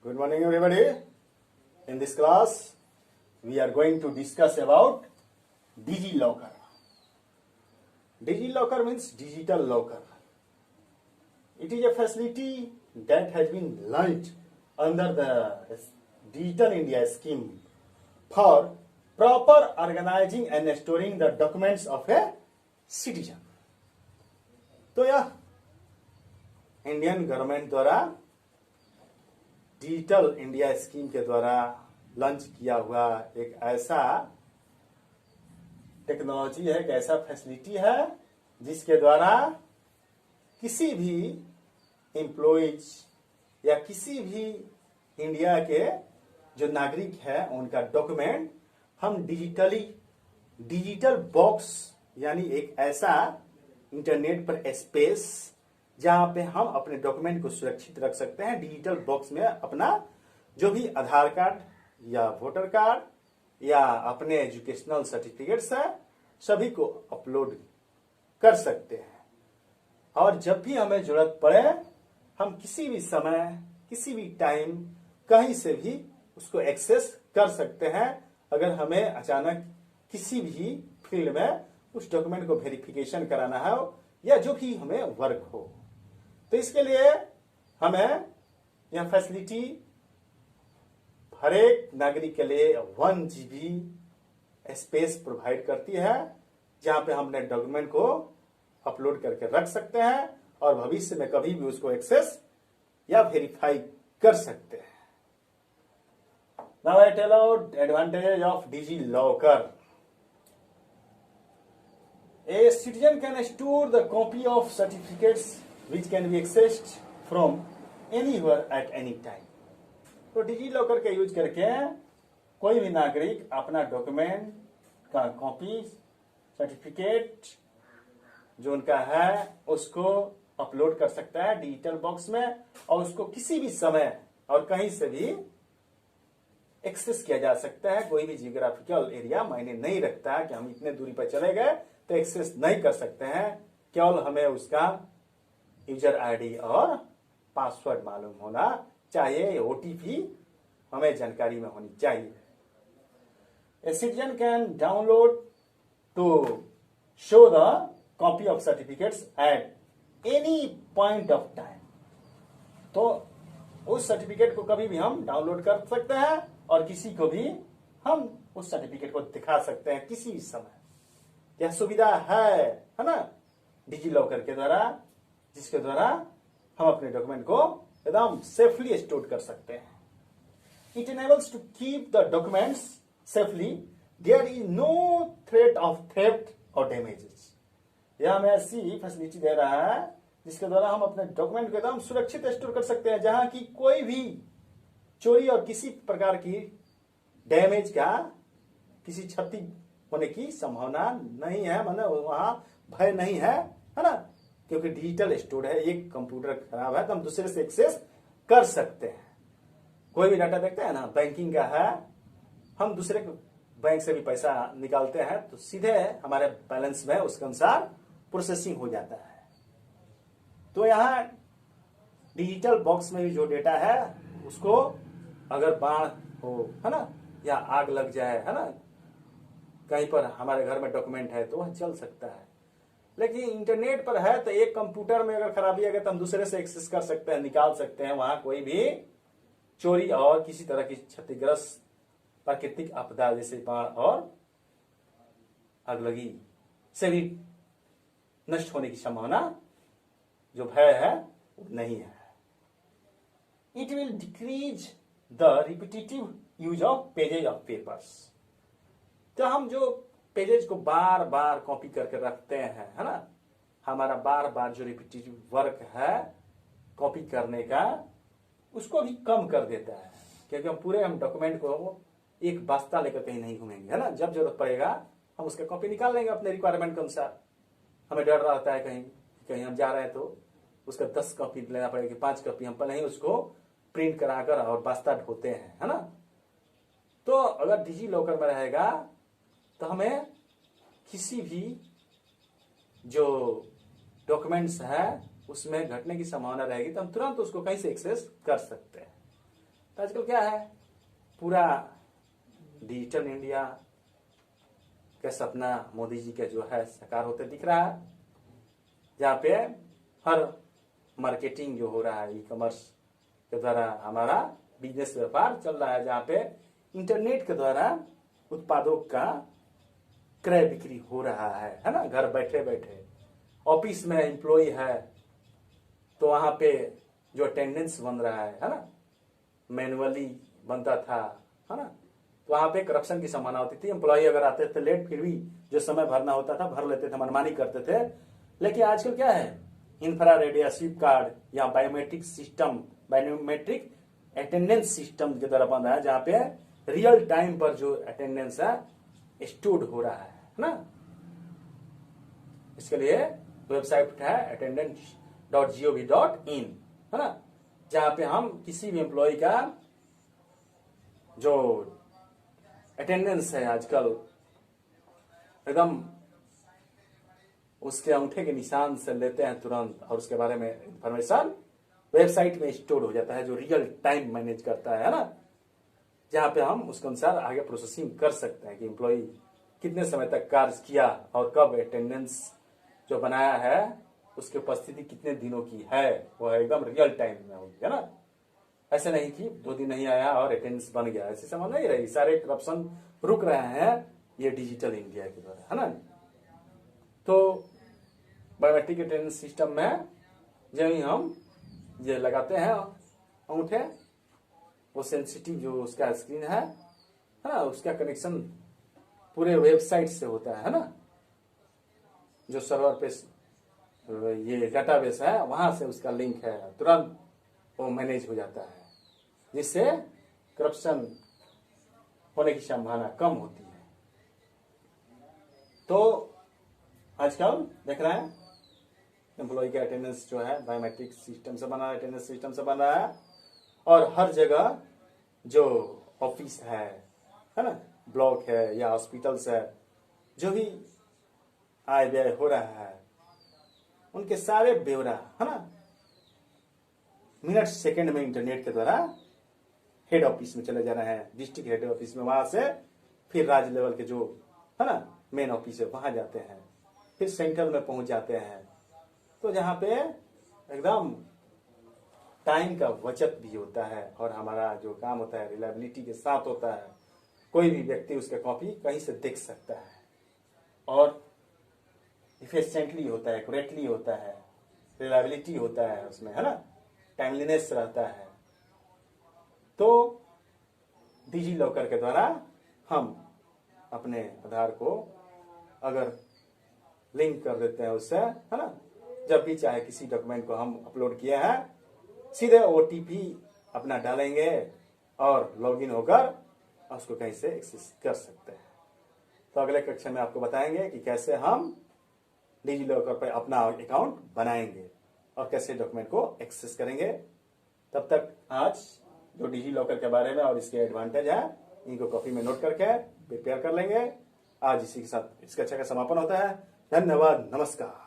Good morning, everybody. In this class, we are going to discuss about DigiLocker. DigiLocker means digital locker. It is a facility that has been launched under the Digital India scheme for proper organizing and storing the documents of a citizen. तो यह Indian government द्वारा digital India scheme के द्वारा launch किया हुआ एक ऐसा technology है, एक ऐसा फैसिलिटी है जिसके द्वारा किसी भी एम्प्लॉइज या किसी भी इंडिया के जो नागरिक है उनका डॉक्यूमेंट हम डिजिटल बॉक्स यानी एक ऐसा इंटरनेट पर स्पेस जहां पे हम अपने डॉक्यूमेंट को सुरक्षित रख सकते हैं। डिजिटल बॉक्स में अपना जो भी आधार कार्ड या वोटर कार्ड या अपने एजुकेशनल सर्टिफिकेट्स है सभी को अपलोड कर सकते हैं और जब भी हमें जरूरत पड़े हम किसी भी समय किसी भी टाइम कहीं से भी उसको एक्सेस कर सकते हैं। अगर हमें अचानक किसी भी फील्ड में उस डॉक्यूमेंट को वेरिफिकेशन कराना है या जो भी हमें वर्क हो, तो इसके लिए हमें यह फैसिलिटी हर एक नागरिक के लिए 1 GB स्पेस प्रोवाइड करती है जहां पे हम अपने डॉक्यूमेंट को अपलोड करके रख सकते हैं और भविष्य में कभी भी उसको एक्सेस या वेरीफाई कर सकते हैं। Now I tell out advantage of DigiLocker. A citizen can store the copy of certificates which can be accessed from anywhere at any time. तो डिजीलॉकर का यूज करके कोई भी नागरिक अपना डॉक्यूमेंट का कॉपी सर्टिफिकेट जो उनका है उसको अपलोड कर सकता है डिजिटल बॉक्स में और उसको किसी भी समय और कहीं से भी एक्सेस किया जा सकता है। कोई भी जियोग्राफिकल एरिया मायने नहीं रखता कि हम इतने दूरी पर चले गए तो एक्सेस नहीं कर सकते हैं, केवल हमें उसका यूजर आईडी और पासवर्ड मालूम होना चाहिए, ओटीपी हमें जानकारी में होनी चाहिए। A citizen can download to show the copy of certificates at any point of time. तो उस सर्टिफिकेट को कभी भी हम डाउनलोड कर सकते हैं और किसी को भी हम उस सर्टिफिकेट को दिखा सकते हैं किसी भी समय। यह सुविधा है ना डिजीलॉकर के द्वारा, जिसके द्वारा हम अपने डॉक्यूमेंट को एकदम सेफली स्टोर कर सकते हैं। It enables to keep the documents safely, there is no threat of theft और डैमेजेस। यह हमें ऐसी फैसिलिटी दे रहा है जिसके द्वारा हम अपने डॉक्यूमेंट को एकदम सुरक्षित स्टोर कर सकते हैं जहां की कोई भी चोरी और किसी प्रकार की डैमेज का किसी क्षति होने की संभावना नहीं है, मतलब वहां भय नहीं है ना, क्योंकि डिजिटल स्टोर है। एक कंप्यूटर खराब है तो हम दूसरे से एक्सेस कर सकते हैं। कोई भी डाटा देखते हैं ना बैंकिंग का है, हम दूसरे बैंक से भी पैसा निकालते हैं तो सीधे हमारे बैलेंस में उसके अनुसार प्रोसेसिंग हो जाता है। तो यहाँ डिजिटल बॉक्स में भी जो डेटा है उसको अगर बाढ़ हो है ना या आग लग जाए है ना, कहीं पर हमारे घर में डॉक्यूमेंट है तो वह जल सकता है। लेकिन इंटरनेट पर है तो एक कंप्यूटर में अगर खराबी आ गई तो हम दूसरे से एक्सेस कर सकते हैं, निकाल सकते हैं। वहां कोई भी चोरी और किसी तरह की क्षतिग्रस्त प्राकृतिक आपदा जैसे बाढ़ और आगलगी से भी नष्ट होने की संभावना जो भय है वो नहीं है। It will decrease the repetitive use of pages of papers. तो हम जो पेजेज को बार बार कॉपी करके रखते हैं है ना, हमारा बार बार जो रिपीटेटिव वर्क है कॉपी करने का उसको भी कम कर देता है, क्योंकि हम डॉक्यूमेंट को एक बस्ता लेकर कहीं नहीं घूमेंगे है ना। जब जरूरत पड़ेगा हम उसका कॉपी निकाल लेंगे अपने रिक्वायरमेंट के अनुसार। हमें डर रहा होता है कहीं हम जा रहे हैं तो उसका 10 कॉपी लेना पड़ेगा, 5 कॉपी, हम पहले ही उसको प्रिंट कराकर और बस्ता ढोते हैं है ना। तो अगर डिजीलॉकर में रहेगा तो हमें किसी भी जो डॉक्यूमेंट्स है उसमें घटने की संभावना रहेगी तो हम तुरंत उसको कहीं से एक्सेस कर सकते हैं। तो आजकल क्या है, पूरा डिजिटल इंडिया का सपना मोदी जी का जो है साकार होते दिख रहा है, जहाँ पे हर मार्केटिंग जो हो रहा है, ई कॉमर्स के द्वारा हमारा बिजनेस व्यापार चल रहा है, जहाँ पे इंटरनेट के द्वारा उत्पादों का क्रय बिक्री हो रहा है ना, घर बैठे बैठे। ऑफिस में एम्प्लॉय है तो वहां पे जो अटेंडेंस बन रहा है ना, मैनुअली बनता था, है ना, तो वहां पे करप्शन की संभावना होती थी। एम्प्लॉय अगर आते थे लेट, फिर भी जो समय भरना होता था भर लेते थे, मनमानी करते थे। लेकिन आजकल क्या है, इंफ्रारेड या स्वीप कार्ड या biometric system, biometric attendance system के द्वारा बन रहा है, जहां पे रियल टाइम पर जो अटेंडेंस है स्टोर्ड हो रहा है ना। इसके लिए वेबसाइट है attendance.gov.in, है ना, जहां पे हम किसी भी एम्प्लॉय का जो अटेंडेंस है आजकल एकदम उसके अंगूठे के निशान से लेते हैं तुरंत, और उसके बारे में इंफॉर्मेशन वेबसाइट में स्टोर हो जाता है, जो रियल टाइम मैनेज करता है ना, जहां पे हम उसके अनुसार आगे प्रोसेसिंग कर सकते हैं कि एम्प्लॉय कितने समय तक कार्य किया और कब अटेंडेंस जो बनाया है उसकी उपस्थिति कितने दिनों की है, वो एकदम रियल टाइम में होगी, है ना। ऐसे नहीं कि 2 दिन नहीं आया और अटेंडेंस बन गया, ऐसी समझ नहीं रही। सारे करप्शन रुक रहे हैं ये डिजिटल इंडिया के द्वारा, है ना। तो बायोमेट्रिक अटेंडेंस सिस्टम में जब ही हम ये लगाते हैं अंगूठे, वो सेंसिटिव जो उसका स्क्रीन है ना, उसका कनेक्शन पूरे वेबसाइट से होता है ना, जो सर्वर पे ये डेटाबेस है वहां से उसका लिंक है, तुरंत वो मैनेज हो जाता है, जिससे करप्शन होने की संभावना कम होती है। तो आजकल देख रहे हैं एम्प्लॉय के अटेंडेंस जो है बायोमेट्रिक सिस्टम से बना है, अटेंडेंस सिस्टम से बना है, और हर जगह जो ऑफिस है ना, ब्लॉक है या हॉस्पिटल्स है, जो भी आय व्यय हो रहा है उनके सारे ब्यौरा, है ना, मिनट सेकंड में इंटरनेट के द्वारा हेड ऑफिस में चले जा रहे हैं, डिस्ट्रिक्ट हेड ऑफिस में, वहां से फिर राज्य लेवल के जो है ना मेन ऑफिस है वहां जाते हैं, फिर सेंट्रल में पहुंच जाते हैं। तो जहां पे एकदम टाइम का बचत भी होता है और हमारा जो काम होता है रिलायबिलिटी के साथ होता है। कोई भी व्यक्ति उसका कॉपी कहीं से देख सकता है और इफिशिएंटली होता है, एक्यूरेटली होता है, रिलायबिलिटी होता है उसमें, है ना, टाइमलीनेस रहता है। तो डिजी लॉकर के द्वारा हम अपने आधार को अगर लिंक कर देते हैं उससे, है ना, जब भी चाहे किसी डॉक्यूमेंट को हम अपलोड किए हैं सीधे OTP अपना डालेंगे और लॉगिन होकर उसको कहीं से एक्सेस कर सकते हैं। तो अगले कक्षा में आपको बताएंगे कि कैसे हम डिजी लॉकर पर अपना अकाउंट बनाएंगे और कैसे डॉक्यूमेंट को एक्सेस करेंगे। तब तक आज जो डिजी लॉकर के बारे में और इसके एडवांटेज है इनको कॉपी में नोट करके प्रिपेयर कर लेंगे। आज इसी के साथ इस कक्षा का समापन होता है। धन्यवाद, नमस्कार।